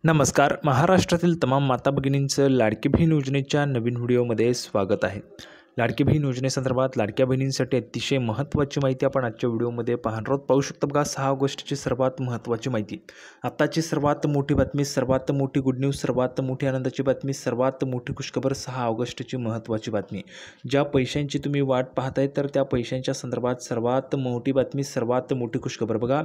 नमस्कार. महाराष्ट्रातील तमाम माता भगिनींचं लाडकी बहीण योजनेच्या नवीन व्हिडिओमध्ये स्वागत आहे. लाडकी बहीण योजनेसंदर्भात लाडक्या बहिणींसाठी अतिशय महत्त्वाची माहिती आपण आजच्या व्हिडिओमध्ये पाहणार आहोत. पाहू शकता बघा, 6 ऑगस्टची सर्वात महत्त्वाची माहिती. आताची सर्वात मोठी बातमी, सर्वात मोठी गुड न्यूज, सर्वात मोठी आनंदाची बातमी, सर्वात मोठी खुशखबर. 6 ऑगस्टची महत्त्वाची बातमी. ज्या पैशांची तुम्ही वाट पाहताय तर त्या पैशांच्या संदर्भात सर्वात मोठी बातमी, सर्वात मोठी खुशखबर. बघा,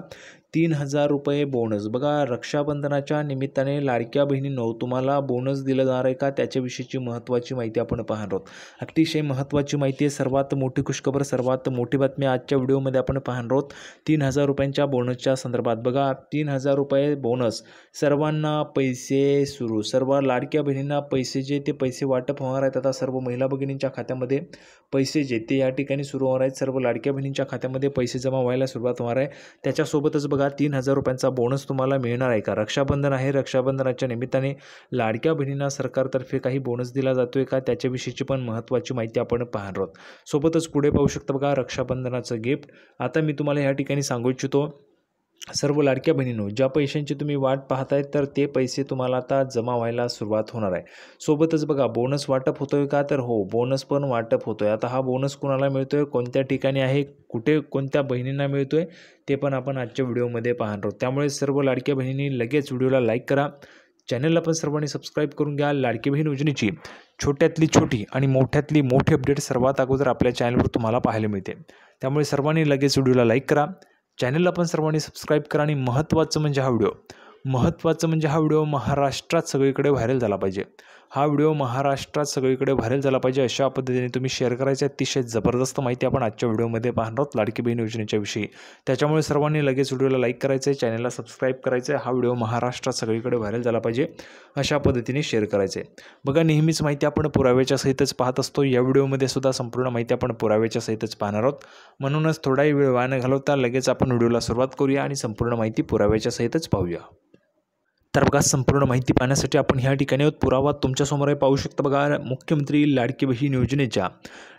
3000 रुपये बोनस. बघा, रक्षाबंधनाच्या निमित्ताने लाडक्या बहिणींनो तुम्हाला बोनस दिलं जाणार आहे का, त्याच्याविषयीची महत्त्वाची माहिती आपण पाहणार आहोत. अतिशय महत्त्वाची माहिती आहे, सर्वात मोठी खुशखबर, सर्वात मोठी बातमी आजच्या व्हिडिओमध्ये आपण पाहणार आहोत. 3000 रुपयांच्या बोनसच्या संदर्भात. बघा, 3000 रुपये बोनस, सर्वांना पैसे सुरू. सर्व लाडक्या बहिणींना पैसे जे ते पैसे वाटप होणार आहेत. आता सर्व महिला भगिनींच्या खात्यामध्ये पैसे जे ते या ठिकाणी सुरू होणार आहेत. सर्व लाडक्या बहिणींच्या खात्यामध्ये पैसे जमा व्हायला सुरुवात होणार आहे. त्याच्यासोबतच बघा, 3000 रुपयांचा बोनस तुम्हाला मिळणार आहे का. रक्षाबंधन आहे, रक्षाबंधनाच्या निमित्ताने लाडक्या बहिणींना सरकारतर्फे काही बोनस दिला जातोय का, त्याच्याविषयीची पण महत्त्वाची माहिती आपण पाहणार आहोत. सोबतच पुढे पाहू शकता बघा, रक्षाबंधनाचं गिफ्ट. आता मी तुम्हाला या ठिकाणी सांगू इच्छितो, सर्व लाडक्या बहिणींनो, ज्या पैशांची तुम्ही वाट पाहताय तर ते पैसे तुम्हाला आता जमा व्हायला सुरुवात होणार आहे. सोबतच बघा, बोनस वाटप होतोय का, तर हो, बोनस पण वाटप होतोय. आता हा बोनस कुणाला मिळतोय, कोणत्या ठिकाणी आहे, कुठे कोणत्या बहिणींना मिळतोय, ते पण आपण आजच्या व्हिडिओमध्ये पाहणार आहोत. त्यामुळे सर्व लाडक्या बहिणींनी लगेच व्हिडिओला लाईक करा, चॅनलला पण सर्वांनी सबस्क्राईब करून घ्या. लाडकी बहीण योजनेची छोट्यातली छोटी आणि मोठ्यातली मोठी अपडेट सर्वात अगोदर आपल्या चॅनलवर तुम्हाला पाहायला मिळते. त्यामुळे सर्वांनी लगेच व्हिडिओला लाईक करा, चॅनलला पण सर्वांनी सबस्क्राईब करा. आणि महत्त्वाचं म्हणजे हा व्हिडिओ महाराष्ट्रात सगळीकडे व्हायरल झाला पाहिजे. हा व्हिडिओ महाराष्ट्रात सगळीकडे व्हायरल झाला पाहिजे अशा पद्धतीने तुम्ही शेअर करायचे. अतिशय जबरदस्त माहिती आपण आजच्या व्हिडिओमध्ये पाहणार आहोत लाडकी बहीण योजनेच्या विषयी. त्याच्यामुळे सर्वांनी लगेच व्हिडिओला लाईक करायचं आहे, चॅनलला सबस्क्राईब करायचं आहे. हा व्हिडिओ महाराष्ट्रात सगळीकडे व्हायरल झाला पाहिजे अशा पद्धतीने शेअर करायचे. बघा, नेहमीच माहिती आपण पुराव्याच्या सहितच पाहत असतो. या व्हिडिओमध्ये सुद्धा संपूर्ण माहिती आपण पुराव्याच्या सहितच पाहणार आहोत. म्हणूनच थोडाही वेळ वाया न घालवता लगेच आपण व्हिडिओला सुरुवात करूया आणि संपूर्ण माहिती पुराव्याच्या सहितच पाहूया. तर बघा, संपूर्ण माहिती पाहण्यासाठी आपण ह्या ठिकाणी पुरावा तुमच्यासमोर आहे. पाहू शकता बघा, मुख्यमंत्री लाडकी बहीण योजनेच्या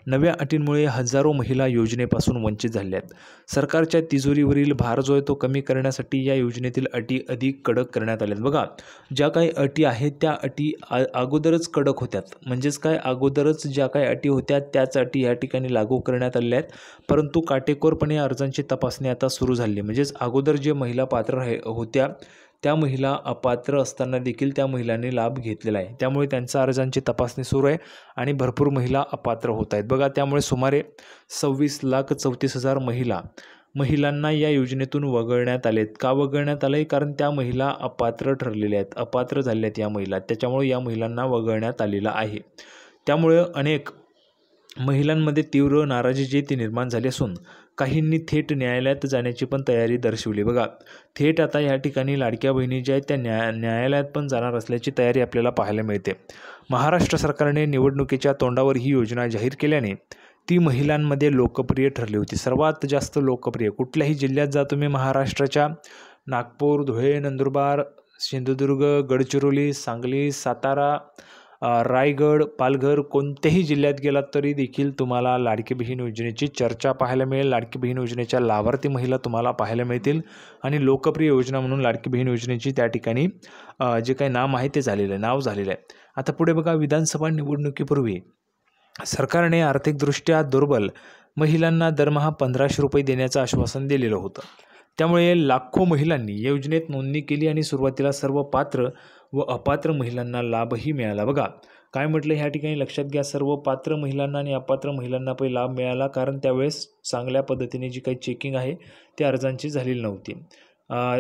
नव्या अटींमुळे हजारो महिला योजनेपासून वंचित झाल्या आहेत. सरकारच्या तिजोरीवरील भार जो आहे तो कमी करण्यासाठी या योजनेतील अटी अधिक कडक करण्यात आल्या आहेत. बघा, ज्या काही अटी आहेत त्या अटी अगोदरच कडक होत्यात. म्हणजेच काय, अगोदरच ज्या काही अटी होत्या त्याच अटी या ठिकाणी लागू करण्यात आलेल्या आहेत. परंतु काटेकोरपणे अर्जांची तपासणी आता सुरू झाली आहे. म्हणजेच अगोदर जे महिला पात्र होत्या त्या महिला अपात्र असताना देखील त्या महिलांनी लाभ घेतलेला आहे. त्यामुळे त्यांच्या अर्जांची तपासणी सुरू आहे आणि भरपूर महिला अपात्र होत आहेत. बघा, त्यामुळे सुमारे 26,34,000 महिलांना या योजनेतून वगळण्यात आलेत. का वगळण्यात आले, कारण त्या महिला अपात्र ठरलेल्या आहेत, अपात्र झालेल्या आहेत या महिला. त्याच्यामुळे या महिलांना वगळण्यात आलेलं आहे. त्यामुळे अनेक महिलांमध्ये तीव्र नाराजी जी ती निर्माण झाली असून काहींनी थेट न्यायालयात जाण्याची पण तयारी दर्शवली. बघा, थेट आता या ठिकाणी लाडक्या बहिणी ज्या आहेत त्या न्यायालयात पण जाणार असल्याची तयारी आपल्याला पाहायला मिळते. महाराष्ट्र सरकारने निवडणुकीच्या तोंडावर ही योजना जाहीर केल्याने ती महिलांमध्ये लोकप्रिय ठरली होती. सर्वात जास्त लोकप्रिय कुठल्याही जिल्ह्यात जा तुम्ही महाराष्ट्राच्या, नागपूर, धुळे, नंदुरबार, सिंधुदुर्ग, गडचिरोली, सांगली, सातारा, रायगड, पालघर, कोणत्याही जिल्ह्यात गेलात तरी देखील तुम्हाला लाडकी बहीण योजनेची चर्चा पाहायला मिळेल. लाडकी बहीण योजनेच्या लाभार्थी महिला तुम्हाला पाहायला मिळतील आणि लोकप्रिय योजना म्हणून लाडकी बहीण योजनेची त्या ठिकाणी जे काही नाव झालेलं आहे. आता पुढे बघा, विधानसभा निवडणुकीपूर्वी सरकारने आर्थिकदृष्ट्या दुर्बल महिलांना दरमहा 1500 रुपये देण्याचं आश्वासन दिलेलं होतं. त्यामुळे लाखो महिलांनी योजनेत नोंदणी केली आणि सुरुवातीला सर्व पात्र व अपात्र महिलांना लाभही मिळाला. बघा, काय म्हटलं ह्या ठिकाणी लक्षात घ्या, सर्व पात्र महिलांना आणि अपात्र महिलांना पण लाभ मिळाला, कारण त्यावेळेस चांगल्या पद्धतीने जी काही चेकिंग आहे त्या अर्जांची झालेली नव्हती.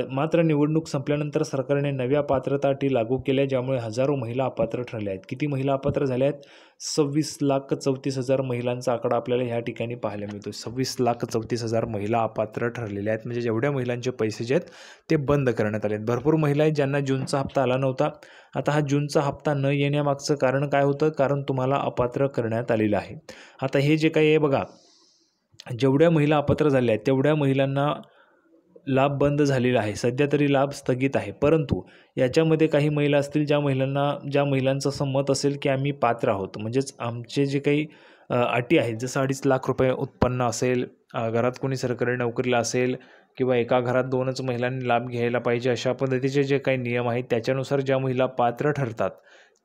मात्र निवडणूक संपल्यानंतर सरकारने नव्या पात्रता अटी लागू केल्या, ज्यामुळे हजारो महिला अपात्र ठरल्या आहेत. किती महिला अपात्र झाल्या आहेत? 26,34,000 महिलांचा आकडा आपल्याला ह्या ठिकाणी पाहायला मिळतो. 26,34,000 महिला अपात्र ठरलेल्या आहेत. म्हणजे जेवढ्या महिलांचे पैसे जे आहेत ते बंद करण्यात आले आहेत. भरपूर महिला आहेत ज्यांना जूनचा हप्ता आला नव्हता. आता हा जूनचा हप्ता न येण्यामागचं कारण काय होतं? कारण तुम्हाला अपात्र करण्यात आलेलं आहे. आता हे जे काही आहे बघा, जेवढ्या महिला अपात्र झाल्या आहेत तेवढ्या महिलांना लाभ बंद झालेला आहे. सध्या तरी लाभ स्थगित आहे. परंतु याच्यामध्ये काही महिला असतील ज्या महिलांचं असं मत असेल की आम्ही पात्र आहोत, म्हणजेच आमचे जे काही अटी आहेत, जसं 2.5 लाख रुपये उत्पन्न असेल, घरात कोणी सरकारी नोकरीला असेल, किंवा एका घरात 2च महिलांनी लाभ घ्यायला पाहिजे अशा पद्धतीचे जे काही नियम आहेत त्याच्यानुसार ज्या महिला पात्र ठरतात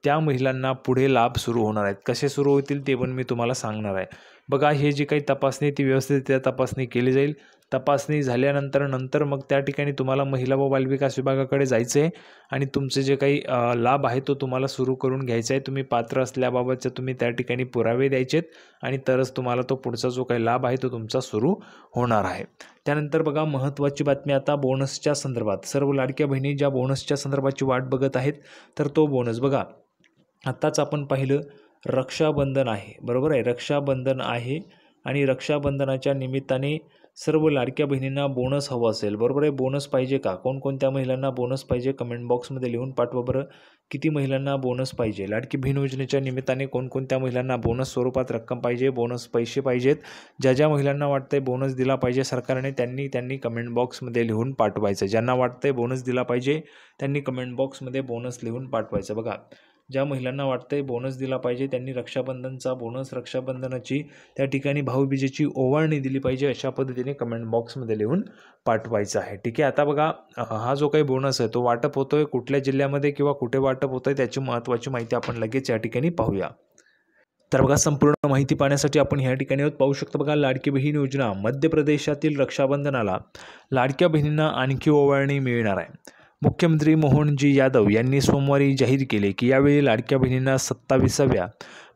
त्या महिलांना पुढे लाभ सुरू होणार आहेत. कसे सुरू होतील ते पण मी तुम्हाला सांगणार आहे. बघा, हे जी काही तपासणी ती व्यवस्थितरित्या तपासणी केली जाईल. तपासणी झाल्यानंतर मग त्या ठिकाणी तुम्हाला महिला व बालविकास विभागाकडे जायचं आहे आणि तुमचे जे काही लाभ आहे तो तुम्हाला सुरू करून घ्यायचा आहे. तुम्ही पात्र असल्याबाबतचे तुम्ही त्या ठिकाणी पुरावे द्यायचेत आणि तरच तुम्हाला तो पुढचा जो काही लाभ आहे तो तुमचा सुरू होणार आहे. त्यानंतर बघा, महत्त्वाची बातमी आता बोनसच्या संदर्भात. सर्व लाडक्या बहिणी ज्या बोनसच्या संदर्भाची वाट बघत आहेत तर तो बोनस बघा, आत्ताच आपण पाहिलं रक्षाबंधन आहे, बरोबर आहे. रक्षाबंधन आहे आणि रक्षाबंधनाच्या निमित्ताने सर्व लाडक्या बहिणींना बोनस हवं असेल, बरोबर आहे. बोनस पाहिजे का? कोणकोणत्या महिलांना बोनस पाहिजे कमेंट बॉक्समध्ये लिहून पाठवा बरं. किती महिलांना बोनस पाहिजे? लाडकी बहीण योजनेच्या निमित्ताने कोणकोणत्या महिलांना बोनस स्वरूपात रक्कम पाहिजे, बोनस पैसे पाहिजेत? ज्या महिलांना वाटतंय बोनस दिला पाहिजे सरकारने त्यांनी कमेंट बॉक्समध्ये लिहून पाठवायचं. ज्यांना वाटतंय बोनस दिला पाहिजे त्यांनी कमेंट बॉक्समध्ये बोनस लिहून पाठवायचं. बघा, ज्या महिलांना वाटतंय बोनस दिला पाहिजे त्यांनी रक्षाबंधनचा बोनस, रक्षाबंधनाची त्या ठिकाणी भाऊबीजेची ओवाळणी दिली पाहिजे अशा पद्धतीने कमेंट बॉक्समध्ये लिहून पाठवायचं आहे. ठीक आहे. आता बघा, हा जो काही बोनस आहे तो वाटप होतोय कुठल्या जिल्ह्यामध्ये किंवा कुठे वाटप होतोय त्याची महत्त्वाची माहिती आपण लगेच या ठिकाणी पाहूया. तर बघा, संपूर्ण माहिती पाहण्यासाठी आपण ह्या ठिकाणी पाहू शकतो. बघा, लाडकी बहीण योजना मध्य प्रदेशातील रक्षाबंधनाला लाडक्या बहिणींना आणखी ओवाळणी मिळणार आहे. मुख्यमंत्री मोहनजी यादव यांनी सोमवारी जाहीर केले की यावेळी लाडक्या बहिणींना 27व्या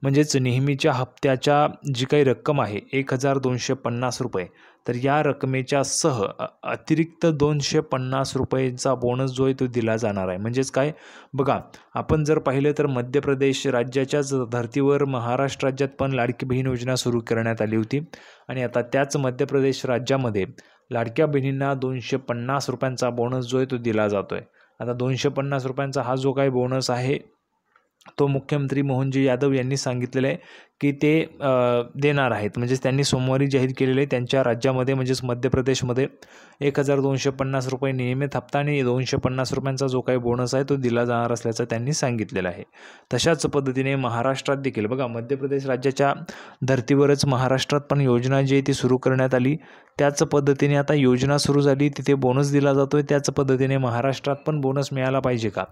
म्हणजेच नेहमीच्या हप्त्याच्या जी काही रक्कम आहे 1250 रुपये, तर या रकमेच्या सह अतिरिक्त 250 रुपयांचा बोनस जो आहे तो दिला जाणार आहे. म्हणजेच काय बघा, आपण जर पाहिलं तर मध्य प्रदेश राज्याच्याच धर्तीवर महाराष्ट्र राज्यात पण लाडकी बहीण योजना सुरू करण्यात आली होती आणि आता त्याच मध्य प्रदेश राज्यामध्ये लाडक्या बहिणींना 250 रुपयांचा बोनस जो आहे तो दिला जातो आहे. आता 250 रुपयांचा हा जो काही बोनस आहे तो मुख्यमंत्री मोहनजी यादव यांनी सांगितलेलं आहे की ते देणार आहेत. म्हणजेच त्यांनी सोमवारी जाहीर केलेले त्यांच्या राज्यामध्ये म्हणजेच मध्य प्रदेशमध्ये 1250 रुपये नियमित हप्ता आणि 250 रुपयांचा जो काही बोनस आहे तो दिला जाणार असल्याचं त्यांनी सांगितलेलं आहे. तशाच पद्धतीने महाराष्ट्रात देखील बघा, मध्य प्रदेश राज्याच्या धर्तीवरच महाराष्ट्रात पण योजना जी आहे ती सुरू करण्यात आली. त्याच पद्धतीने आता योजना सुरू झाली, तिथे बोनस दिला जातो आहे. त्याच पद्धतीने महाराष्ट्रात पण बोनस मिळाला पाहिजे का?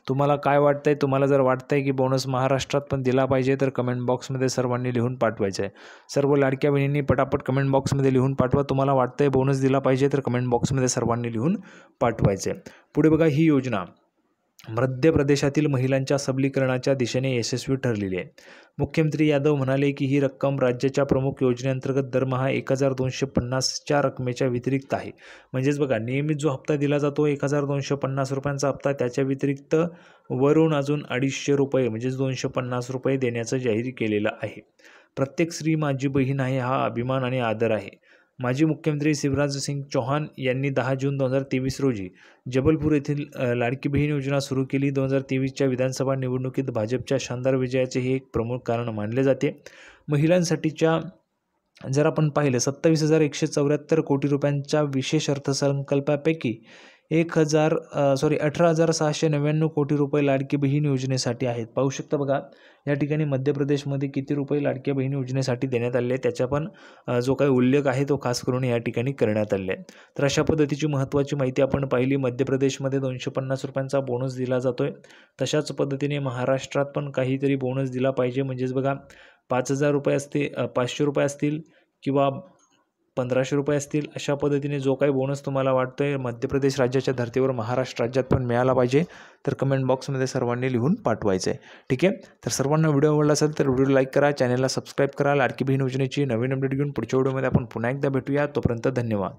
तुम्हाला काय वाटतंय? तुम्हाला जर वाटतंय की बोनस महाराष्ट्रात पण दिला पाहिजे तर कमेंट बॉक्समध्ये सर्वांनी लिहून पाठवायचं आहे. सर्व लाडक्या बहिणींनी पटापट कमेंट बॉक्समध्ये लिहून पाठवा. तुम्हाला वाटतंय बोनस दिला पाहिजे तर कमेंट बॉक्समध्ये सर्वांनी लिहून पाठवायचं आहे. पुढे बघा, ही योजना मध्य प्रदेशातील महिलांच्या सबलीकरणाच्या दिशेने यशस्वी ठरलेली आहे. मुख्यमंत्री यादव म्हणाले की ही रक्कम राज्याच्या प्रमुख योजनेअंतर्गत दरमहा 1250च्या रकमेच्या व्यतिरिक्त आहे. म्हणजेच बघा, नियमित जो हप्ता दिला जातो 1250 रुपयांचा हप्ता, त्याच्या व्यतिरिक्त वरून अजून 250 रुपये म्हणजेच 250 रुपये देण्याचं जाहीर केलेलं आहे. प्रत्येक स्त्री माझी बहीण आहे हा अभिमान आणि आदर आहे. माजी मुख्यमंत्री शिवराज सिंग चौहान यांनी 10 जून 2023 रोजी जबलपूर येथील लाडकी बहीण योजना सुरू केली. 2023च्या विधानसभा निवडणुकीत भाजपच्या शानदार विजयाचे हे एक प्रमुख कारण मानले जाते. महिलांसाठीच्या जर आपण पाहिलं 27,174 कोटी रुपयांच्या विशेष अर्थसंकल्पापैकी 18,699 कोटी रुपये लाडकी बहीण योजनेसाठी आहेत. पाहू शकता बघा, या ठिकाणी मध्य प्रदेशमध्ये किती रुपये लाडक्या बहीण योजनेसाठी देण्यात आले त्याचा पण जो काही उल्लेख आहे तो खास करून या ठिकाणी करण्यात आले आहे. तर अशा पद्धतीची महत्त्वाची माहिती आपण पाहिली. मध्य प्रदेशमध्ये 250 रुपयांचा बोनस दिला जातो आहे. तशाच पद्धतीने महाराष्ट्रात पण काहीतरी बोनस दिला पाहिजे. म्हणजेच बघा, 5,000 रुपये असते, 500 रुपये असतील किंवा 1,500 रुपये असतील, अशा पद्धतीने जो काही बोनस तुम्हाला वाटतोय मध्य प्रदेश राज्याच्या धर्तीवर महाराष्ट्र राज्यात पण मिळाला पाहिजे तर कमेंट बॉक्समध्ये सर्वांनी लिहून पाठवायचं आहे. ठीक आहे. तर सर्वांना व्हिडिओ आवडला असेल तर व्हिडिओ लाईक करा, चॅनलला सबस्क्राईब करा. लाडकी बहीण योजनेची नवीन अपडेट घेऊन पुढच्या व्हिडिओमध्ये आपण पुन्हा एकदा भेटूया. तोपर्यंत धन्यवाद.